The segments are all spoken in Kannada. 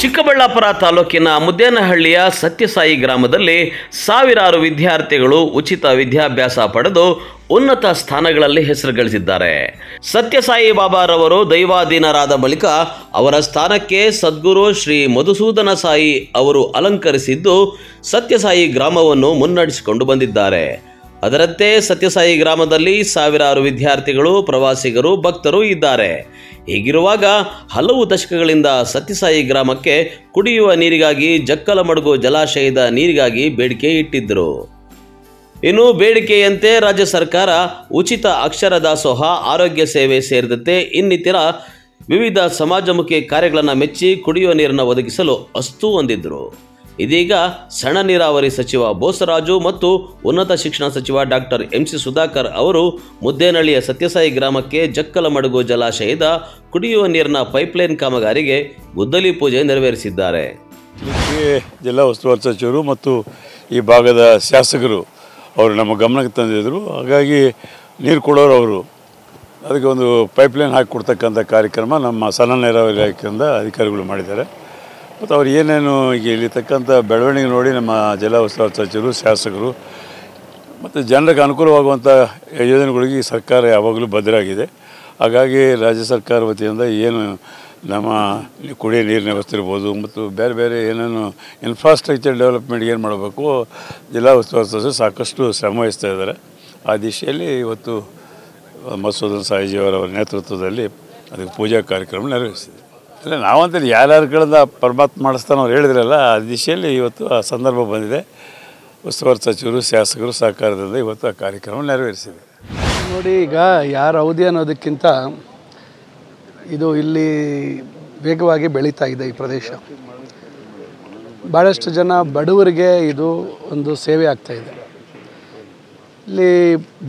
ಚಿಕ್ಕಬಳ್ಳಾಪುರ ತಾಲೂಕಿನ ಮುದ್ದೇನಹಳ್ಳಿಯ ಸತ್ಯಸಾಯಿ ಗ್ರಾಮದಲ್ಲಿ ಸಾವಿರಾರು ವಿದ್ಯಾರ್ಥಿಗಳು ಉಚಿತ ವಿದ್ಯಾಭ್ಯಾಸ ಪಡೆದು ಉನ್ನತ ಸ್ಥಾನಗಳಲ್ಲಿ ಹೆಸರು ಗಳಿಸಿದ್ದಾರೆ. ಸತ್ಯಸಾಯಿ ಬಾಬಾರವರು ದೈವಾಧೀನರಾದ ಬಳಿಕ ಅವರ ಸ್ಥಾನಕ್ಕೆ ಸದ್ಗುರು ಶ್ರೀ ಮಧುಸೂದನ ಸಾಯಿ ಅವರು ಅಲಂಕರಿಸಿದ್ದು ಸತ್ಯಸಾಯಿ ಗ್ರಾಮವನ್ನು ಮುನ್ನಡೆಸಿಕೊಂಡು ಬಂದಿದ್ದಾರೆ. ಅದರಂತೆ ಸತ್ಯಸಾಯಿ ಗ್ರಾಮದಲ್ಲಿ ಸಾವಿರಾರು ವಿದ್ಯಾರ್ಥಿಗಳು, ಪ್ರವಾಸಿಗರು, ಭಕ್ತರು ಇದ್ದಾರೆ. ಹೀಗಿರುವಾಗ ಹಲವು ದಶಕಗಳಿಂದ ಸತ್ಯಸಾಯಿ ಗ್ರಾಮಕ್ಕೆ ಕುಡಿಯುವ ನೀರಿಗಾಗಿ ಜಕ್ಕಲಮಡುಗು ಜಲಾಶಯದ ನೀರಿಗಾಗಿ ಬೇಡಿಕೆ ಇಟ್ಟಿದ್ದರು. ಇನ್ನು ಬೇಡಿಕೆಯಂತೆ ರಾಜ್ಯ ಸರ್ಕಾರ ಉಚಿತ ಅಕ್ಷರ ದಾಸೋಹ, ಆರೋಗ್ಯ ಸೇವೆ ಸೇರಿದಂತೆ ಇನ್ನಿತರ ವಿವಿಧ ಸಮಾಜಮುಖಿ ಕಾರ್ಯಗಳನ್ನು ಮೆಚ್ಚಿ ಕುಡಿಯುವ ನೀರನ್ನು ಒದಗಿಸಲು ಅಸ್ತು ಹೊಂದಿದ್ದರು. ಇದೀಗ ಸಣ್ಣ ನೀರಾವರಿ ಸಚಿವ ಬೋಸರಾಜು ಮತ್ತು ಉನ್ನತ ಶಿಕ್ಷಣ ಸಚಿವ ಡಾಕ್ಟರ್ ಎಂಸಿ ಸುಧಾಕರ್ ಅವರು ಮುದ್ದೇನಹಳ್ಳಿಯ ಸತ್ಯಸಾಯಿ ಗ್ರಾಮಕ್ಕೆ ಜಕ್ಕಲಮಡುಗು ಜಲಾಶಯದ ಕುಡಿಯುವ ನೀರಿನ ಪೈಪ್ಲೈನ್ ಕಾಮಗಾರಿಗೆ ಗುದ್ದಲಿ ಪೂಜೆ ನೆರವೇರಿಸಿದ್ದಾರೆ. ಜಿಲ್ಲಾ ಉಸ್ತುವಾರಿ ಸಚಿವರು ಮತ್ತು ಈ ಭಾಗದ ಶಾಸಕರು ಅವರು ನಮ್ಮ ಗಮನಕ್ಕೆ ತಂದಿದ್ದರು. ಹಾಗಾಗಿ ನೀರು ಕೊಡೋರು ಅವರು ಅದಕ್ಕೆ ಒಂದು ಪೈಪ್ಲೈನ್ ಹಾಕಿ ಕೊಡ್ತಕ್ಕಂಥ ಕಾರ್ಯಕ್ರಮ ನಮ್ಮ ಸಣ್ಣ ನೀರಾವರಿ ಇಲಾಖೆಯಿಂದ ಅಧಿಕಾರಿಗಳು ಮಾಡಿದ್ದಾರೆ. ಮತ್ತು ಅವ್ರು ಏನೇನು ಈಗ ಇಲ್ಲಿರ್ತಕ್ಕಂಥ ಬೆಳವಣಿಗೆ ನೋಡಿ ನಮ್ಮ ಜಿಲ್ಲಾ ಉಸ್ತುವಾರಿ ಸಚಿವರು, ಶಾಸಕರು ಮತ್ತು ಜನರಿಗೆ ಅನುಕೂಲವಾಗುವಂಥ ಯೋಜನೆಗಳಿಗೆ ಸರ್ಕಾರ ಯಾವಾಗಲೂ ಬದ್ಧರಾಗಿದೆ. ಹಾಗಾಗಿ ರಾಜ್ಯ ಸರ್ಕಾರ ವತಿಯಿಂದ ಏನು ನಮ್ಮ ಕುಡಿಯೋ ನೀರಿನ ವ್ಯವಸ್ಥೆ ಇರ್ಬೋದು ಮತ್ತು ಬೇರೆ ಬೇರೆ ಏನೇನು ಇನ್ಫ್ರಾಸ್ಟ್ರಕ್ಚರ್ ಡೆವಲಪ್ಮೆಂಟ್ ಏನು ಮಾಡಬೇಕು ಜಿಲ್ಲಾ ಉಸ್ತುವಾರಿ ಸಚಿವರು ಸಾಕಷ್ಟು ಶ್ರಮ ವಹಿಸ್ತಾ ಇದ್ದಾರೆ. ಆ ದಿಶೆಯಲ್ಲಿ ಇವತ್ತು ಮಧುಸೂದನ ಸಾಯಿಜಿಯವರ ನೇತೃತ್ವದಲ್ಲಿ ಅದಕ್ಕೆ ಪೂಜಾ ಕಾರ್ಯಕ್ರಮ ನೆರವೇರಿಸಿದೆ. ಇಲ್ಲ ನಾವಂತೇಳಿ ಯಾರ್ಯಾರ ಕಡೆಯಿಂದ ಪರಮಾತ್ಮ ಮಾಡಿಸ್ತಾನೆ ಅವ್ರು ಹೇಳಿದ್ರಲ್ಲ, ಆ ದಿಶೆಯಲ್ಲಿ ಇವತ್ತು ಆ ಸಂದರ್ಭ ಬಂದಿದೆ. ಉಸ್ತುವಾರಿ ಸಚಿವರು, ಶಾಸಕರು ಸಹಕಾರದಿಂದ ಇವತ್ತು ಆ ಕಾರ್ಯಕ್ರಮ ನೆರವೇರಿಸಿದೆ. ನೋಡಿ, ಈಗ ಯಾರ ಅವಧಿ ಅನ್ನೋದಕ್ಕಿಂತ ಇದು ಇಲ್ಲಿ ವೇಗವಾಗಿ ಬೆಳೀತಾ ಇದೆ. ಈ ಪ್ರದೇಶ ಭಾಳಷ್ಟು ಜನ ಬಡವರಿಗೆ ಇದು ಒಂದು ಸೇವೆ ಆಗ್ತಾಯಿದೆ. ಇಲ್ಲಿ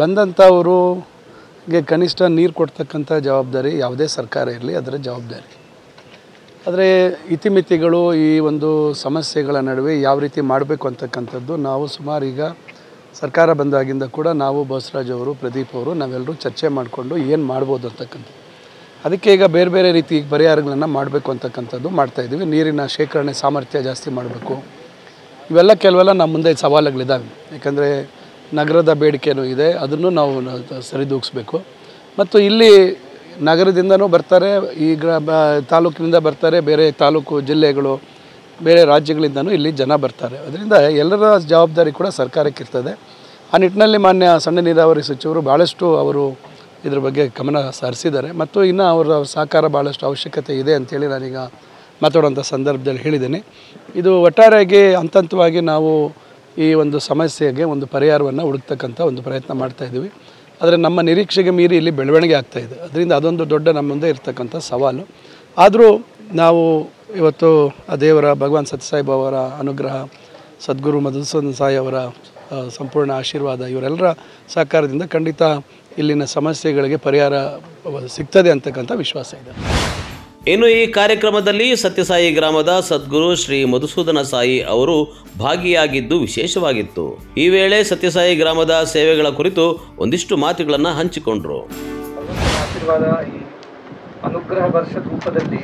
ಬಂದಂಥವ್ರಿಗೆ ಕನಿಷ್ಠ ನೀರು ಕೊಡ್ತಕ್ಕಂಥ ಜವಾಬ್ದಾರಿ ಯಾವುದೇ ಸರ್ಕಾರ ಇರಲಿ ಅದರ ಜವಾಬ್ದಾರಿ. ಆದರೆ ಇತಿಮಿತಿಗಳು, ಈ ಒಂದು ಸಮಸ್ಯೆಗಳ ನಡುವೆ ಯಾವ ರೀತಿ ಮಾಡಬೇಕು ಅಂತಕ್ಕಂಥದ್ದು ನಾವು ಸುಮಾರು ಈಗ ಸರ್ಕಾರ ಬಂದಾಗಿಂದ ಕೂಡ ನಾವು ಬೋಸರಾಜ್ ಅವರು, ಪ್ರದೀಪ್ ಅವರು ನಾವೆಲ್ಲರೂ ಚರ್ಚೆ ಮಾಡಿಕೊಂಡು ಏನು ಮಾಡ್ಬೋದು ಅಂತಕ್ಕಂಥದ್ದು. ಅದಕ್ಕೆ ಈಗ ಬೇರೆ ಬೇರೆ ರೀತಿ ಪರಿಹಾರಗಳನ್ನು ಮಾಡಬೇಕು ಅಂತಕ್ಕಂಥದ್ದು ಮಾಡ್ತಾಯಿದ್ದೀವಿ. ನೀರಿನ ಶೇಖರಣೆ ಸಾಮರ್ಥ್ಯ ಜಾಸ್ತಿ ಮಾಡಬೇಕು. ಇವೆಲ್ಲ ಕೆಲವೆಲ್ಲ ನಮ್ಮ ಮುಂದೆ ಸವಾಲುಗಳಿದ್ದಾವೆ. ಯಾಕಂದರೆ ನಗರದ ಬೇಡಿಕೆಯೂ ಇದೆ, ಅದನ್ನು ನಾವು ಸರಿದೂಗಿಸ್ಬೇಕು. ಮತ್ತು ಇಲ್ಲಿ ನಗರದಿಂದನೂ ಬರ್ತಾರೆ, ಈ ತಾಲೂಕಿನಿಂದ ಬರ್ತಾರೆ, ಬೇರೆ ತಾಲೂಕು ಜಿಲ್ಲೆಗಳು, ಬೇರೆ ರಾಜ್ಯಗಳಿಂದನೂ ಇಲ್ಲಿ ಜನ ಬರ್ತಾರೆ. ಅದರಿಂದ ಎಲ್ಲರ ಜವಾಬ್ದಾರಿ ಕೂಡ ಸರ್ಕಾರಕ್ಕೆ ಇರ್ತದೆ. ಆ ನಿಟ್ಟಿನಲ್ಲಿ ಮಾನ್ಯ ಸಣ್ಣ ನೀರಾವರಿ ಸಚಿವರು ಭಾಳಷ್ಟು ಅವರು ಇದ್ರ ಬಗ್ಗೆ ಗಮನ ಹರಿಸಿದ್ದಾರೆ. ಮತ್ತು ಇನ್ನು ಅವರ ಸಹಕಾರ ಭಾಳಷ್ಟು ಅವಶ್ಯಕತೆ ಇದೆ ಅಂಥೇಳಿ ನಾನೀಗ ಮಾತಾಡುವಂಥ ಸಂದರ್ಭದಲ್ಲಿ ಹೇಳಿದ್ದೀನಿ. ಇದು ಒಟ್ಟಾರೆಯಾಗಿ ಹಂತವಾಗಿ ನಾವು ಈ ಒಂದು ಸಮಸ್ಯೆಗೆ ಒಂದು ಪರಿಹಾರವನ್ನು ಹುಡುಕ್ತಕ್ಕಂಥ ಒಂದು ಪ್ರಯತ್ನ ಮಾಡ್ತಾಯಿದ್ದೀವಿ. ಆದರೆ ನಮ್ಮ ನಿರೀಕ್ಷೆಗೆ ಮೀರಿ ಇಲ್ಲಿ ಬೆಳವಣಿಗೆ ಆಗ್ತಾಯಿದೆ. ಅದರಿಂದ ಅದೊಂದು ದೊಡ್ಡ ನಮ್ಮ ಮುಂದೆ ಇರ್ತಕ್ಕಂಥ ಸವಾಲು. ಆದರೂ ನಾವು ಇವತ್ತು ಆ ದೇವರ ಭಗವಾನ್ ಸತ್ಯಸಾಯಿ ಬಾಬಾವರ ಅನುಗ್ರಹ, ಸದ್ಗುರು ಮಧುಸೂದನ ಸಾಯಿ ಅವರ ಸಂಪೂರ್ಣ ಆಶೀರ್ವಾದ, ಇವರೆಲ್ಲರ ಸಹಕಾರದಿಂದ ಖಂಡಿತ ಇಲ್ಲಿನ ಸಮಸ್ಯೆಗಳಿಗೆ ಪರಿಹಾರ ಸಿಗ್ತದೆ ಅಂತಕ್ಕಂಥ ವಿಶ್ವಾಸ ಇದೆ. ಇನ್ನು ಈ ಕಾರ್ಯಕ್ರಮದಲ್ಲಿ ಸತ್ಯಸಾಯಿ ಗ್ರಾಮದ ಸದ್ಗುರು ಶ್ರೀ ಮಧುಸೂದನ ಸಾಯಿ ಅವರು ಭಾಗಿಯಾಗಿದ್ದು ವಿಶೇಷವಾಗಿತ್ತು. ಈ ವೇಳೆ ಸತ್ಯಸಾಯಿ ಗ್ರಾಮದ ಸೇವೆಗಳ ಕುರಿತು ಒಂದಿಷ್ಟು ಮಾತುಗಳನ್ನು ಹಂಚಿಕೊಂಡರು. ಆಶೀರ್ವಾದ ಈ ಅನುಗ್ರಹ ವರ್ಷದ ರೂಪದಲ್ಲಿ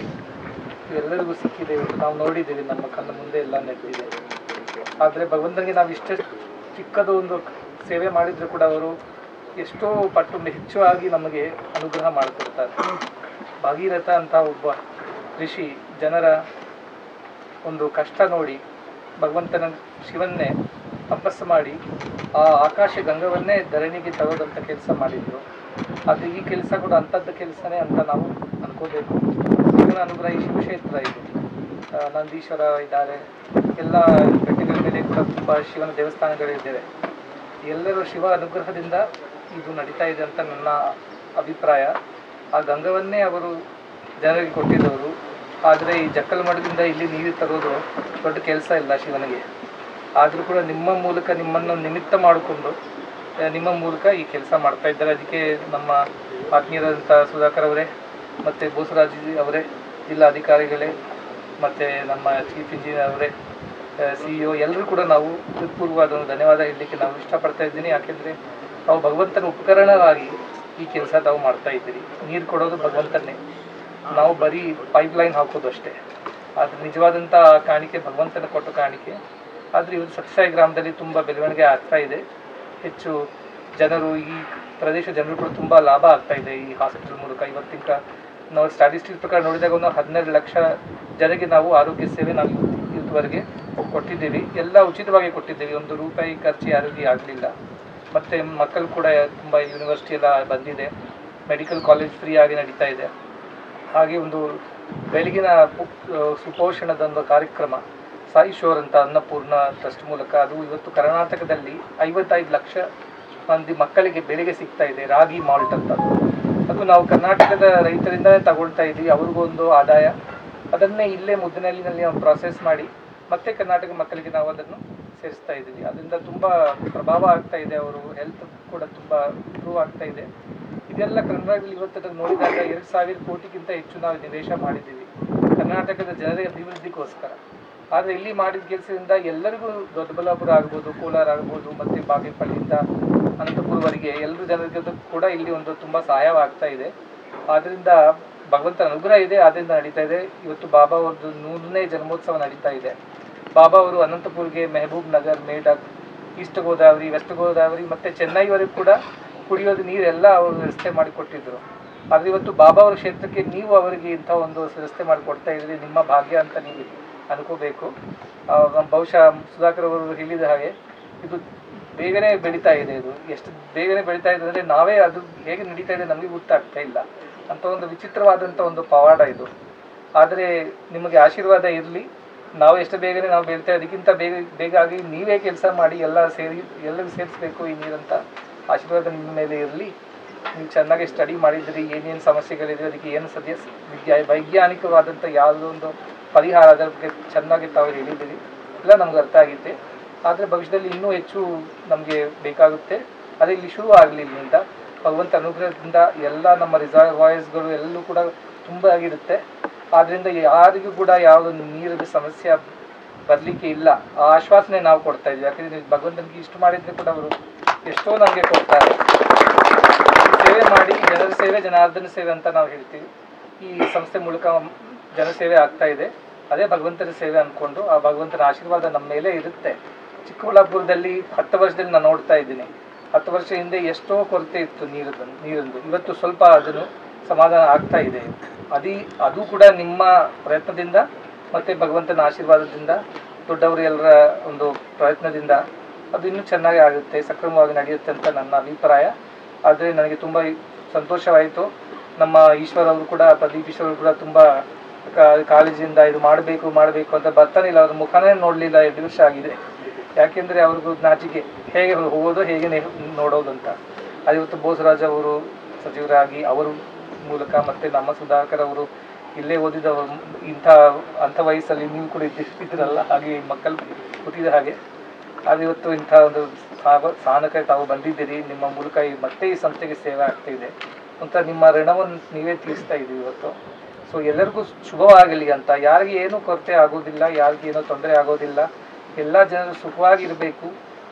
ಎಲ್ಲರಿಗೂ ಸಿಕ್ಕಿದೆ. ನಾವು ನೋಡಿದ್ದೀವಿ, ನಮ್ಮ ಕಣ್ಣ ಮುಂದೆ ಎಲ್ಲ ನಡೆದಿದೆ. ಆದರೆ ಭಗವಂತನಿಗೆ ನಾವು ಇಷ್ಟೇ ಚಿಕ್ಕದ ಒಂದು ಸೇವೆ ಮಾಡಿದರೂ ಕೂಡ ಅವರು ಎಷ್ಟೋ ಪಟ್ಟು ಹೆಚ್ಚಾಗಿ ನಮಗೆ ಅನುಗ್ರಹ ಮಾಡ್ತಿರ್ತಾರೆ. ಭಾಗೀರಥ ಅಂತ ಒಬ್ಬ ಋಷಿ ಜನರ ಒಂದು ಕಷ್ಟ ನೋಡಿ ಭಗವಂತನ ಶಿವನ್ನೇ ತಪಸ್ಸು ಮಾಡಿ ಆ ಆಕಾಶ ಗಂಗವನ್ನೇ ಧರಣಿಗೆ ತರೋದಂಥ ಕೆಲಸ ಮಾಡಿದರು. ಆದರೆ ಈ ಕೆಲಸ ಕೂಡ ಅಂಥದ್ದು ಕೆಲಸನೇ ಅಂತ ನಾವು ಅನ್ಕೋಬೇಕು. ಶಿವನ ಅನುಗ್ರಹ ಈ ಶಿವಕ್ಷೇತ್ರ ಇದು, ನಂದೀಶ್ವರ ಇದ್ದಾರೆ, ಎಲ್ಲ ಬೆಟ್ಟಗಳ ಮೇಲೆ ಕೂಡ ತುಂಬ ಶಿವನ ದೇವಸ್ಥಾನಗಳಿದ್ದೇವೆ. ಎಲ್ಲರೂ ಶಿವ ಅನುಗ್ರಹದಿಂದ ಇದು ನಡೀತಾ ಇದೆ ಅಂತ ನನ್ನ ಅಭಿಪ್ರಾಯ. ಆ ಗಂಗವನ್ನೇ ಅವರು ಜನರಿಗೆ ಕೊಟ್ಟಿದ್ದವರು. ಆದರೆ ಈ ಜಕ್ಕಲಮಡುಗಿಂದ ಇಲ್ಲಿ ನೀರು ತರೋದು ದೊಡ್ಡ ಕೆಲಸ ಇಲ್ಲ ಶಿವನಿಗೆ. ಆದರೂ ಕೂಡ ನಿಮ್ಮ ಮೂಲಕ ನಿಮ್ಮನ್ನು ನಿಮಿತ್ತ ಮಾಡಿಕೊಂಡು ನಿಮ್ಮ ಮೂಲಕ ಈ ಕೆಲಸ ಮಾಡ್ತಾ ಇದ್ದಾರೆ. ಅದಕ್ಕೆ ನಮ್ಮ ಆತ್ಮೀಯರಾದಂಥ ಸುಧಾಕರ್ ಅವರೇ ಮತ್ತು ಬೋಸರಾಜ್ ಅವರೇ, ಜಿಲ್ಲಾಧಿಕಾರಿಗಳೇ ಮತ್ತು ನಮ್ಮ ಚೀಫ್ ಇಂಜಿನಿಯರ್ ಅವರೇ, CEO ಎಲ್ಲರೂ ಕೂಡ ನಾವು ಹೃತ್ಪೂರ್ವವಾದ ಧನ್ಯವಾದ ಹೇಳಲಿಕ್ಕೆ ನಾವು ಇಷ್ಟಪಡ್ತಾ ಇದ್ದೀನಿ. ಯಾಕೆಂದರೆ ನಾವು ಭಗವಂತನ ಉಪಕರಣವಾಗಿ ಈ ಕೆಲಸ ತಾವು ಮಾಡ್ತಾ ಇದ್ದೀರಿ. ನೀರು ಕೊಡೋದು ಭಗವಂತನೇ, ನಾವು ಬರೀ ಪೈಪ್ಲೈನ್ ಹಾಕೋದು ಅಷ್ಟೇ. ಆದರೆ ನಿಜವಾದಂಥ ಕಾಣಿಕೆ ಭಗವಂತನ ಕೊಟ್ಟ ಕಾಣಿಕೆ. ಆದರೆ ಇವತ್ತು ಸತ್ಯಸಾಯಿ ಗ್ರಾಮದಲ್ಲಿ ತುಂಬ ಬೆಳವಣಿಗೆ ಆಗ್ತಾ ಇದೆ. ಹೆಚ್ಚು ಜನರು, ಈ ಪ್ರದೇಶ ಜನರು ಕೂಡ ತುಂಬ ಲಾಭ ಆಗ್ತಾ ಇದೆ ಈ ಹಾಸ್ಪಿಟಲ್ ಮೂಲಕ. ಇವತ್ತಿನ ನಾವು ಸ್ಟ್ಯಾಟಿಸ್ಟಿಕ್ಸ್ ಪ್ರಕಾರ ನೋಡಿದಾಗ ಒಂದು 12 ಲಕ್ಷ ಜನರಿಗೆ ನಾವು ಆರೋಗ್ಯ ಸೇವೆ ನಾವು ಇವತ್ತುವರೆಗೆ ಕೊಟ್ಟಿದ್ದೀವಿ. ಎಲ್ಲ ಉಚಿತವಾಗಿ ಕೊಟ್ಟಿದ್ದೀವಿ, ಒಂದು ರೂಪಾಯಿ ಖರ್ಚು ಯಾರಿಗೂ ಆಗಲಿಲ್ಲ. ಮತ್ತು ಮಕ್ಕಳು ಕೂಡ ತುಂಬ ಯೂನಿವರ್ಸಿಟಿ ಎಲ್ಲ ಬಂದಿದೆ, ಮೆಡಿಕಲ್ ಕಾಲೇಜ್ ಫ್ರೀ ಆಗಿ ನಡೀತಾ ಇದೆ. ಹಾಗೆ ಒಂದು ಬೆಳಗಿನ ಸುಪೋಷಣದ ಒಂದು ಕಾರ್ಯಕ್ರಮ ಸಾಯಿ ಶೋರ್ ಅಂತ ಅನ್ನಪೂರ್ಣ ಟ್ರಸ್ಟ್ ಮೂಲಕ, ಅದು ಇವತ್ತು ಕರ್ನಾಟಕದಲ್ಲಿ 55 ಲಕ್ಷ ಮಂದಿ ಮಕ್ಕಳಿಗೆ ಬೆಲೆಗೆ ಸಿಗ್ತಾ ಇದೆ. ರಾಗಿ ಮಾಲ್ಟ್ ಅಂತ, ಅದು ನಾವು ಕರ್ನಾಟಕದ ರೈತರಿಂದಲೇ ತಗೊಳ್ತಾ ಇದ್ದೀವಿ, ಅವ್ರಿಗೊಂದು ಆದಾಯ. ಅದನ್ನೇ ಇಲ್ಲೇ ಮುದ್ದನಹಳ್ಳಿನಲ್ಲಿ ನಾವು ಪ್ರಾಸೆಸ್ ಮಾಡಿ ಮತ್ತೆ ಕರ್ನಾಟಕ ಮಕ್ಕಳಿಗೆ ನಾವು ಅದನ್ನು ಸೇರಿಸ್ತಾ ಇದ್ದೀವಿ. ಅದರಿಂದ ತುಂಬ ಪ್ರಭಾವ ಆಗ್ತಾ ಇದೆ, ಅವರು ಹೆಲ್ತ್ ಕೂಡ ತುಂಬ ಇಂಪ್ರೂವ್ ಆಗ್ತಾ ಇದೆ. ಇದೆಲ್ಲ ಕರ್ನಾಟಕದಲ್ಲಿ ಇವತ್ತು ನೋಡಿದಾಗ 2,000 ಕೋಟಿಗಿಂತ ಹೆಚ್ಚು ನಾವು ನಿವೇಶ ಮಾಡಿದ್ದೀವಿ ಕರ್ನಾಟಕದ ಜನರ ಅಭಿವೃದ್ಧಿಗೋಸ್ಕರ. ಆದರೆ ಇಲ್ಲಿ ಮಾಡಿದ ಕೆಲಸದಿಂದ ಎಲ್ಲರಿಗೂ ದೊಡ್ಡಬಳ್ಳಾಪುರ ಆಗ್ಬೋದು, ಕೋಲಾರ ಆಗ್ಬೋದು, ಮತ್ತು ಬಾಗೇಪಲ್ಲಿಯಿಂದ ಅನಂತಪುರವರೆಗೆ ಎಲ್ಲರೂ ಜನರಿಗೆ ಕೂಡ ಇಲ್ಲಿ ಒಂದು ತುಂಬ ಸಹಾಯವಾಗ್ತಾ ಇದೆ. ಆದ್ದರಿಂದ ಭಗವಂತನ ಅನುಗ್ರಹ ಇದೆ, ಆದ್ದರಿಂದ ನಡೀತಾ ಇದೆ. ಇವತ್ತು ಬಾಬಾ ಅವ್ರದ್ದು 100ನೇ ಜನ್ಮೋತ್ಸವ ನಡೀತಾ ಇದೆ. ಬಾಬಾ ಅವರು ಅನಂತಪುರ್ಗೆ, ಮೆಹಬೂಬ್ ನಗರ್, ಮೇಡಕ್, ಈಸ್ಟ್ ಗೋದಾವರಿ, ವೆಸ್ಟ್ ಗೋದಾವರಿ ಮತ್ತು ಚೆನ್ನೈವರೆಗೂ ಕೂಡ ಕುಡಿಯೋದು ನೀರೆಲ್ಲ ಅವರು ವ್ಯವಸ್ಥೆ ಮಾಡಿಕೊಟ್ಟಿದ್ದರು. ಆದರೆ ಇವತ್ತು ಬಾಬಾ ಅವರ ಕ್ಷೇತ್ರಕ್ಕೆ ನೀವು ಅವರಿಗೆ ಇಂಥ ಒಂದು ವ್ಯವಸ್ಥೆ ಮಾಡಿಕೊಡ್ತಾ ಇದ್ದೀರಿ, ನಿಮ್ಮ ಭಾಗ್ಯ ಅಂತ ನೀವು ಅನ್ಕೋಬೇಕು. ಬಹುಶಃ ಸುಧಾಕರ್ ಅವರು ಹೇಳಿದ ಹಾಗೆ ಇದು ಬೇಗನೆ ಬೆಳೀತಾ ಇದೆ. ಇದು ಎಷ್ಟು ಬೇಗನೆ ಬೆಳೀತಾ ಇದೆ ಅಂದರೆ ನಾವೇ ಅದು ಹೇಗೆ ನಡೀತಾ ಇದೆ ನಮಗೆ ಗೊತ್ತಾಗ್ತಾ ಇಲ್ಲ. ಅಂಥ ಒಂದು ವಿಚಿತ್ರವಾದಂಥ ಒಂದು ಪವಾಡ ಇದು. ಆದರೆ ನಿಮಗೆ ಆಶೀರ್ವಾದ ಇರಲಿ. ನಾವು ಎಷ್ಟು ಬೇಗನೆ ನಾವು ಬೆಳಿತಾ ಅದಕ್ಕಿಂತ ಬೇಗ ಆಗಿ ನೀವೇ ಕೆಲಸ ಮಾಡಿ ಎಲ್ಲರಿಗೂ ಸೇರಿಸ್ಬೇಕು ಈ ನೀರಂತ ಆಶೀರ್ವಾದ ನಿಮ್ಮ ಮೇಲೆ ಇರಲಿ. ನೀವು ಚೆನ್ನಾಗಿ ಸ್ಟಡಿ ಮಾಡಿದ್ದೀರಿ, ಏನೇನು ಸಮಸ್ಯೆಗಳಿದೆ, ಅದಕ್ಕೆ ಏನು ವೈಜ್ಞಾನಿಕವಾದಂಥ ಯಾವುದೋ ಒಂದು ಪರಿಹಾರ ಅದರ ಬಗ್ಗೆ ಚೆನ್ನಾಗಿ ತಾವು ಹೇಳಿದ್ದೀರಿ, ಎಲ್ಲ ನಮ್ಗೆ ಅರ್ಥ ಆಗಿದೆ. ಆದರೆ ಭವಿಷ್ಯದಲ್ಲಿ ಇನ್ನೂ ಹೆಚ್ಚು ನಮಗೆ ಬೇಕಾಗುತ್ತೆ. ಅದೇ ಇಲ್ಲಿ ಶುರು ಆಗಲಿ. ಇಲ್ಲಿಂದ ಭಗವಂತ ಅನುಗ್ರಹದಿಂದ ಎಲ್ಲ ನಮ್ಮ ರಿಸರ್ವಾಯರ್ಸ್ಗಳು ಎಲ್ಲೂ ಕೂಡ ತುಂಬ ಆಗಿರುತ್ತೆ. ಆದ್ದರಿಂದ ಯಾರಿಗೂ ಕೂಡ ಯಾವುದೊಂದು ನೀರಿನ ಸಮಸ್ಯೆ ಬರಲಿಕ್ಕೆ ಇಲ್ಲ, ಆ ಆಶ್ವಾಸನೆ ನಾವು ಕೊಡ್ತಾ ಇದ್ದೀವಿ. ಯಾಕಂದರೆ ಭಗವಂತನಿಗೆ ಇಷ್ಟು ಮಾಡಿದರೆ ಕೂಡ ಅವರು ಎಷ್ಟೋ ನಮಗೆ ಕೊಡ್ತಾರೆ. ಸೇವೆ ಮಾಡಿ, ಜನರ ಸೇವೆ ಜನಾರ್ದನ ಸೇವೆ ಅಂತ ನಾವು ಹೇಳ್ತೀವಿ. ಈ ಸಂಸ್ಥೆ ಮೂಲಕ ಜನಸೇವೆ ಆಗ್ತಾ ಇದೆ. ಅದೇ ಭಗವಂತನ ಸೇವೆ ಅಂದ್ಕೊಂಡು ಆ ಭಗವಂತನ ಆಶೀರ್ವಾದ ನಮ್ಮ ಮೇಲೆ ಇರುತ್ತೆ. ಚಿಕ್ಕಬಳ್ಳಾಪುರದಲ್ಲಿ 10 ವರ್ಷದಲ್ಲಿ ನಾನು ನೋಡ್ತಾ ಇದ್ದೀನಿ, 10 ವರ್ಷ ಹಿಂದೆ ಎಷ್ಟೋ ಕೊರತೆ ಇತ್ತು ನೀರಿಂದು. ಇವತ್ತು ಸ್ವಲ್ಪ ಅದನ್ನು ಸಮಾಧಾನ ಆಗ್ತಾ ಇದೆ. ಅದು ಕೂಡ ನಿಮ್ಮ ಪ್ರಯತ್ನದಿಂದ ಮತ್ತು ಭಗವಂತನ ಆಶೀರ್ವಾದದಿಂದ, ದೊಡ್ಡವರೆಲ್ಲರ ಒಂದು ಪ್ರಯತ್ನದಿಂದ ಅದು ಇನ್ನೂ ಚೆನ್ನಾಗಿ ಆಗುತ್ತೆ, ಸಕ್ರಮವಾಗಿ ನಡೆಯುತ್ತೆ ಅಂತ ನನ್ನ ಅಭಿಪ್ರಾಯ. ಆದರೆ ನನಗೆ ತುಂಬ ಸಂತೋಷವಾಯಿತು. ನಮ್ಮ ಈಶ್ವರ್ ಅವರು ಕೂಡ, ಪ್ರದೀಪ್ ಈಶ್ವರ್ ಅವರು ಕೂಡ ತುಂಬ ಕಾಲೇಜಿಂದ ಇದು ಮಾಡಬೇಕು ಅಂತ ಬರ್ತಾನೆ ಇಲ್ಲ. ಅವ್ರ ಮುಖನೇ ನೋಡಲಿಲ್ಲ, 2 ವರ್ಷ ಆಗಿದೆ. ಯಾಕೆಂದರೆ ಅವ್ರಿಗೂ ನಾಚಿಕೆ, ಹೇಗೆ ಹೋಗೋದು, ಹೇಗೆ ನೋಡೋದು ಅಂತ. ಅದು ಇವತ್ತು ಬೋಸರಾಜ್ ಅವರು ಸಚಿವರಾಗಿ ಅವರ ಮೂಲಕ, ಮತ್ತು ನಮ್ಮ ಸುಧಾಕರ್ ಅವರು ಇಲ್ಲೇ ಓದಿದವರು, ಅಂಥ ವಯಸ್ಸಲ್ಲಿ ನೀವು ಕೂಡ ಇದ್ದಿರಲ್ಲ, ಹಾಗೆ ಮಕ್ಕಳು ಕೂತಿದ ಹಾಗೆ. ಅದು ಇವತ್ತು ಇಂಥ ಒಂದು ಸ್ಥಾನಕ್ಕೆ ತಾವು ಬಂದಿದ್ದೀರಿ. ನಿಮ್ಮ ಮೂಲಕ ಮತ್ತೆ ಈ ಸಂಸ್ಥೆಗೆ ಸೇವೆ ಆಗ್ತಾ ಇದೆ ಅಂತ ನಿಮ್ಮ ಋಣವನ್ನು ನೀವೇ ತೀರಿಸ್ತಾ ಇದ್ದೀವಿ ಇವತ್ತು. ಸೊ ಎಲ್ಲರಿಗೂ ಶುಭವಾಗಲಿ ಅಂತ. ಯಾರಿಗೆ ಏನೂ ಕೊರತೆ ಆಗೋದಿಲ್ಲ, ಯಾರಿಗೆ ಏನೋ ತೊಂದರೆ ಆಗೋದಿಲ್ಲ, ಎಲ್ಲ ಜನರು ಸುಖವಾಗಿರಬೇಕು,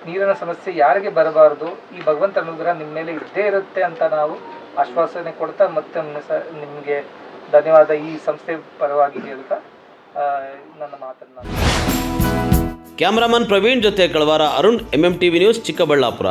ನೀರಿನ ಸಮಸ್ಯೆ ಯಾರಿಗೆ ಬರಬಾರ್ದು, ಈ ಭಗವಂತ ಅನುಗ್ರಹ ನಿಮ್ಮ ಮೇಲೆ ಇದ್ದೇ ಇರುತ್ತೆ ಅಂತ ನಾವು ಆಶ್ವಾಸನೆ ಕೊಡ್ತಾ ಮತ್ತೆ ನಿಮಗೆ ಧನ್ಯವಾದ ಈ ಸಂಸ್ಥೆ ಪರವಾಗಿ ಹೇಳ್ತಾ ನನ್ನ ಮಾತನ್ನು. ಕ್ಯಾಮರಾಮನ್ ಪ್ರವೀಣ್ ಜೊತೆ ಕಳವಾರ ಅರುಣ್, MMTV ನ್ಯೂಸ್, ಚಿಕ್ಕಬಳ್ಳಾಪುರ.